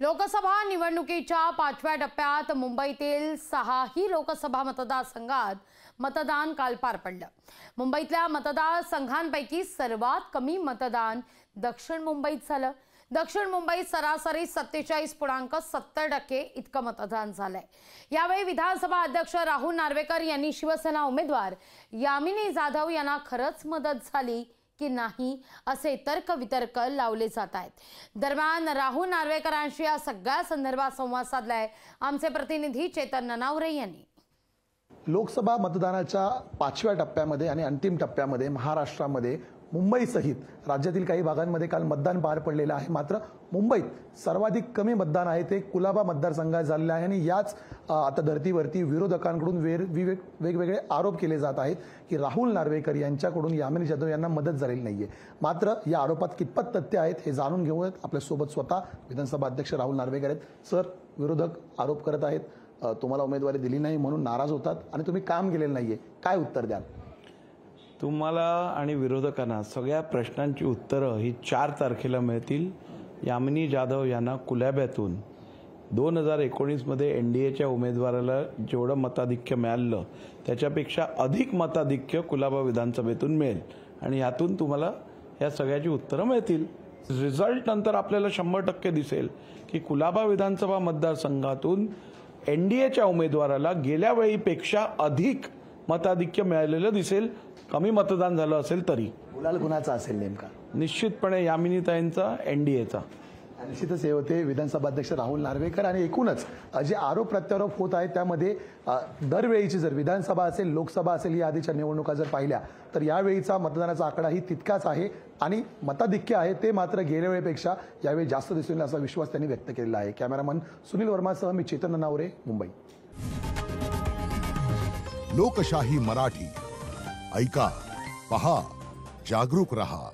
लोकसभा निवडणुकीच्या 5व्या टप्प्यात मुंबईतील 6ही लोकसभा मतदारसंघात मतदान काल पार पडलं। मुंबईतल्या मतदारसंघांपैकी सर्वात कमी मतदान दक्षिण मुंबईत झालं। दक्षिण मुंबईत सरासरी 47.70% इतकं मतदान झालंय। यावेळी विधानसभा अध्यक्ष राहुल नार्वेकर यांनी शिवसेना उमेदवार यामिनी जाधव यांना खरंच मदत झाली की नाही असे तर्कवितर्क लावले जात आहेत। दरम्यान राहुल नार्वेकरांशी या सगळ्या संदर्भात संवाद साधलाय आमचे प्रतिनिधी चेतन ननावरे यांनी। लोकसभा मतदानाच्या 5व्या टप्प्यामध्ये आणि अंतिम टप्प्यामध्ये महाराष्ट्रामध्ये मुंबईसहित राज्यातील काही भागांमध्ये काल मतदान पार पडलेलं आहे। मात्र मुंबईत सर्वाधिक कमी मतदान आहे ते कुलाबा मतदारसंघात झालेलं आहे आणि याच आता धर्तीवरती विरोधकांकडून वेगवेगळे आरोप केले जात आहेत की राहुल नार्वेकर यांच्याकडून यामिनी जाधव यांना मदत झालेली नाहीये। मात्र या आरोपात कितपत तथ्य आहेत हे जाणून घेऊयात। आपल्यासोबत स्वतः विधानसभा अध्यक्ष राहुल नार्वेकर आहेत। सर, विरोधक आरोप करत आहेत तुम्हाला उमेदवारी दिली नाही म्हणून नाराज होतात आणि तुम्ही काम केलेलं नाहीये, काय उत्तर द्याल? तुम्हाला आणि विरोधकांना सगळ्या प्रश्नांची उत्तरं ही 4 तारखेला मिळतील। यामिनी जाधव यांना कुलाब्यातून 2019 मध्ये एनडीएच्या उमेदवाराला जेवढं मताधिक्य मिळालं त्याच्यापेक्षा अधिक मताधिक्य कुलाबा विधानसभेतून मिळेल आणि यातून तुम्हाला या सगळ्याची उत्तरं मिळतील। रिझल्ट नंतर आपल्याला 100% दिसेल की कुलाबा विधानसभा मतदारसंघातून एनडीएच्या उमेदवाराला गेल्या वेळीपेक्षा अधिक मताधिक्य मिळालेलं दिसेल। कमी मतदान झालं असेल तरी गुलाल कुणाचा असेल नेमका? निश्चितपणे यामिनीताईंचा, एनडीएचा। निश्चितच हे होते विधानसभा अध्यक्ष राहुल नार्वेकर। आणि एकूणच जे आरोप प्रत्यारोप होत आहेत त्यामध्ये दरवेळीची जर विधानसभा असेल, लोकसभा असेल, या आधीच्या निवडणुका जर पाहिल्या तर यावेळीचा मतदानाचा आकडाही तितकाच आहे आणि मताधिक्य आहे ते मात्र गेल्या वेळेपेक्षा यावेळी जास्त दिसेल असा विश्वास त्यांनी व्यक्त केलेला आहे। कॅमेरामन सुनील वर्मासह मी चेतन ननावरे, मुंबई। लोकशाही मराठी ऐका, पहा, जागरूक रहा।